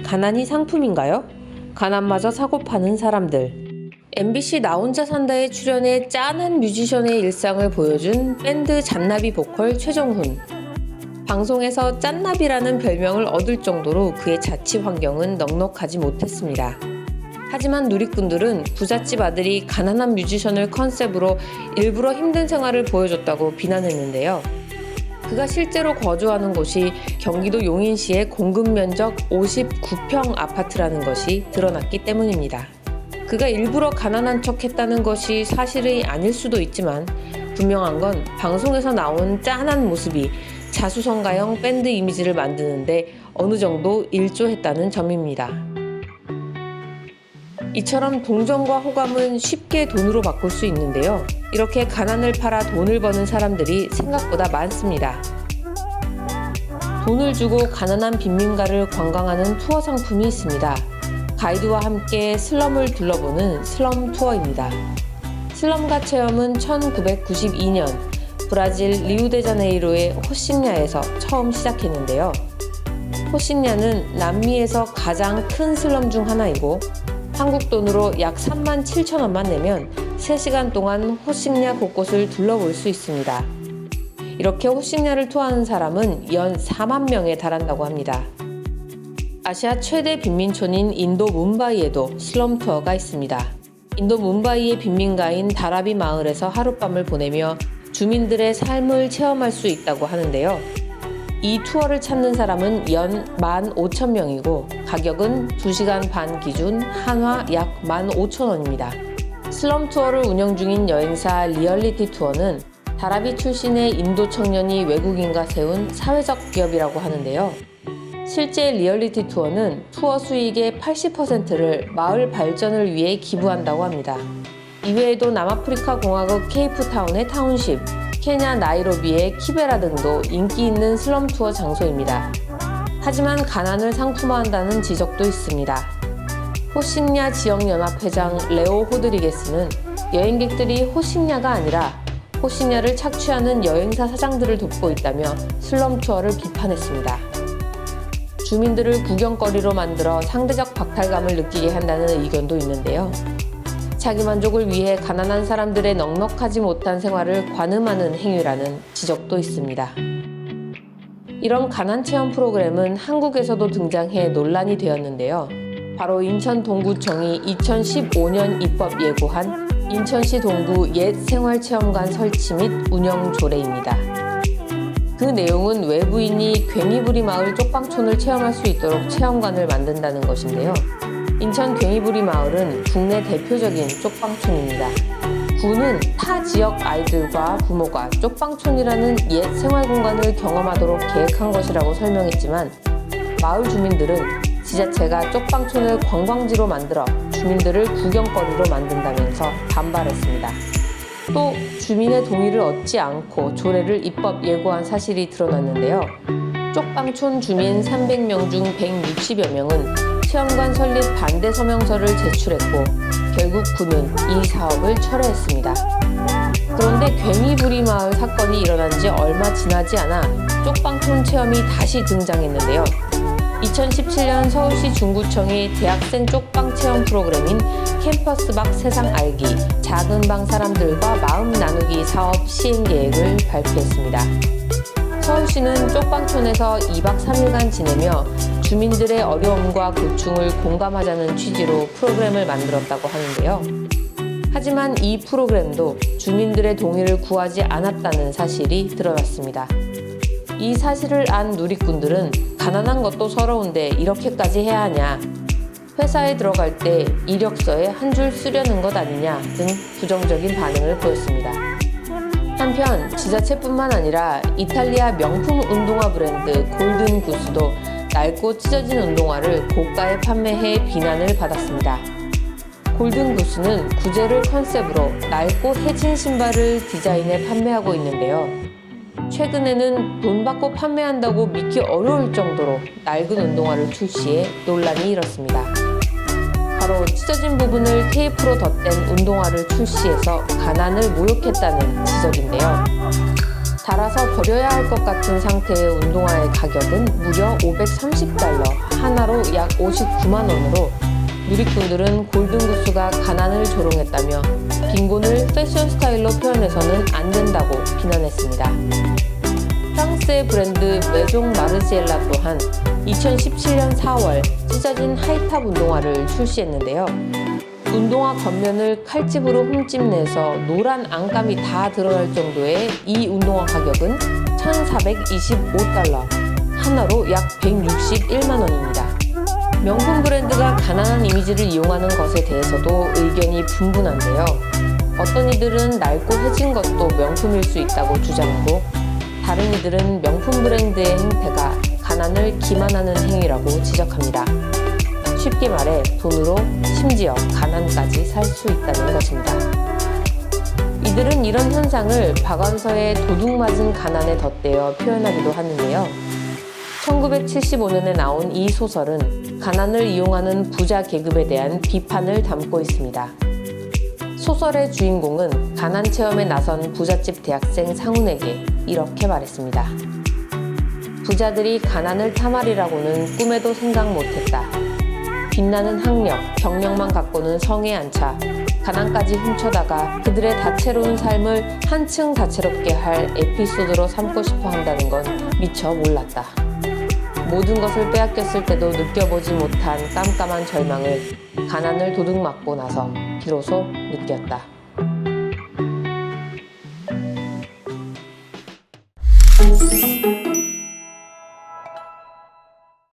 가난이 상품인가요? 가난마저 사고 파는 사람들. MBC 나 혼자 산다에 출연해 짠한 뮤지션의 일상을 보여준 밴드 잔나비 보컬 최정훈. 방송에서 짠나비라는 별명을 얻을 정도로 그의 자취 환경은 넉넉하지 못했습니다. 하지만 누리꾼들은 부잣집 아들이 가난한 뮤지션을 컨셉으로 일부러 힘든 생활을 보여줬다고 비난했는데요. 그가 실제로 거주하는 곳이 경기도 용인시의 공급 면적 59평 아파트라는 것이 드러났기 때문입니다. 그가 일부러 가난한 척 했다는 것이 사실이 아닐 수도 있지만 분명한 건 방송에서 나온 짠한 모습이 자수성가형 밴드 이미지를 만드는데 어느 정도 일조했다는 점입니다. 이처럼 동정과 호감은 쉽게 돈으로 바꿀 수 있는데요. 이렇게 가난을 팔아 돈을 버는 사람들이 생각보다 많습니다. 돈을 주고 가난한 빈민가를 관광하는 투어 상품이 있습니다. 가이드와 함께 슬럼을 둘러보는 슬럼 투어입니다. 슬럼가 체험은 1992년 브라질 리우데자네이루의 호싱야에서 처음 시작했는데요. 호싱야는 남미에서 가장 큰 슬럼 중 하나이고 한국 돈으로 약 37,000원만 내면 3시간 동안 호싱야 곳곳을 둘러볼 수 있습니다. 이렇게 호싱야를 투어하는 사람은 연 4만 명에 달한다고 합니다. 아시아 최대 빈민촌인 인도 뭄바이에도 슬럼 투어가 있습니다. 인도 뭄바이의 빈민가인 다라비 마을에서 하룻밤을 보내며 주민들의 삶을 체험할 수 있다고 하는데요. 이 투어를 찾는 사람은 연 15,000명이고 가격은 2시간 반 기준 한화 약 15,000원입니다. 슬럼 투어를 운영 중인 여행사 리얼리티 투어는 다라비 출신의 인도 청년이 외국인과 세운 사회적 기업이라고 하는데요. 실제 리얼리티 투어는 투어 수익의 80%를 마을 발전을 위해 기부한다고 합니다. 이외에도 남아프리카 공화국 케이프타운의 타운십, 케냐 나이로비의 키베라 등도 인기 있는 슬럼 투어 장소입니다. 하지만 가난을 상품화한다는 지적도 있습니다. 호싱야 지역연합회장 레오 호드리게스는 여행객들이 호싱야가 아니라 호싱야를 착취하는 여행사 사장들을 돕고 있다며 슬럼 투어를 비판했습니다. 주민들을 구경거리로 만들어 상대적 박탈감을 느끼게 한다는 의견도 있는데요. 자기만족을 위해 가난한 사람들의 넉넉하지 못한 생활을 관음하는 행위라는 지적도 있습니다. 이런 가난 체험 프로그램은 한국에서도 등장해 논란이 되었는데요. 바로 인천 동구청이 2015년 입법 예고한 인천시 동구 옛 생활체험관 설치 및 운영 조례입니다. 그 내용은 외부인이 괭이부리 마을 쪽방촌을 체험할 수 있도록 체험관을 만든다는 것인데요. 인천 괭이부리 마을은 국내 대표적인 쪽방촌입니다. 구는 타 지역 아이들과 부모가 쪽방촌이라는 옛 생활공간을 경험하도록 계획한 것이라고 설명했지만 마을 주민들은 지자체가 쪽방촌을 관광지로 만들어 주민들을 구경거리로 만든다면서 반발했습니다. 또 주민의 동의를 얻지 않고 조례를 입법 예고한 사실이 드러났는데요. 쪽방촌 주민 300명 중 160여 명은 체험관 설립 반대 서명서를 제출했고 결국 구는 이 사업을 철회했습니다. 그런데 괭이부리 마을 사건이 일어난 지 얼마 지나지 않아 쪽방촌 체험이 다시 등장했는데요. 2017년 서울시 중구청이 대학생 쪽방 체험 프로그램인 캠퍼스 밖 세상 알기, 작은 방 사람들과 마음 나누기 사업 시행 계획을 발표했습니다. 서울시는 쪽방촌에서 2박 3일간 지내며 주민들의 어려움과 고충을 공감하자는 취지로 프로그램을 만들었다고 하는데요. 하지만 이 프로그램도 주민들의 동의를 구하지 않았다는 사실이 드러났습니다. 이 사실을 안 누리꾼들은 가난한 것도 서러운데 이렇게까지 해야 하냐, 회사에 들어갈 때 이력서에 한 줄 쓰려는 것 아니냐 등 부정적인 반응을 보였습니다. 한편 지자체뿐만 아니라 이탈리아 명품 운동화 브랜드 골든 구스도 낡고 찢어진 운동화를 고가에 판매해 비난을 받았습니다. 골든 구스는 구제를 컨셉으로 낡고 해진 신발을 디자인해 판매하고 있는데요. 최근에는 돈 받고 판매한다고 믿기 어려울 정도로 낡은 운동화를 출시해 논란이 일었습니다. 바로 찢어진 부분을 테이프로 덧댄 운동화를 출시해서 가난을 모욕했다는 지적인데요. 닳아서 버려야 할 것 같은 상태의 운동화의 가격은 무려 $530, 하나로 약 59만 원으로 누리꾼들은 골든구스가 가난을 조롱했다며 빈곤을 패션 스타일로 표현해서는 안 된다고 비난했습니다. 프랑스의 브랜드 메종 마르지엘라 또한 2017년 4월 찢어진 하이탑 운동화를 출시했는데요. 운동화 겉면을 칼집으로 흠집내서 노란 안감이 다 드러날 정도의 이 운동화 가격은 $1,425, 하나로 약 161만 원입니다. 명품 브랜드가 가난한 이미지를 이용하는 것에 대해서도 의견이 분분한데요. 어떤 이들은 낡고 해진 것도 명품일 수 있다고 주장하고, 다른 이들은 명품 브랜드의 행태가 가난을 기만하는 행위라고 지적합니다. 쉽게 말해 돈으로 심지어 가난까지 살 수 있다는 것입니다. 이들은 이런 현상을 박완서의 도둑맞은 가난에 덧대어 표현하기도 하는데요. 1975년에 나온 이 소설은 가난을 이용하는 부자 계급에 대한 비판을 담고 있습니다. 소설의 주인공은 가난 체험에 나선 부잣집 대학생 상훈에게 이렇게 말했습니다. 부자들이 가난을 탐하리라고는 꿈에도 생각 못했다. 빛나는 학력, 경력만 갖고는 성에 안 차 가난까지 훔쳐다가 그들의 다채로운 삶을 한층 다채롭게 할 에피소드로 삼고 싶어 한다는 건 미처 몰랐다. 모든 것을 빼앗겼을 때도 느껴보지 못한 깜깜한 절망을 가난을 도둑맞고 나서 비로소 느꼈다.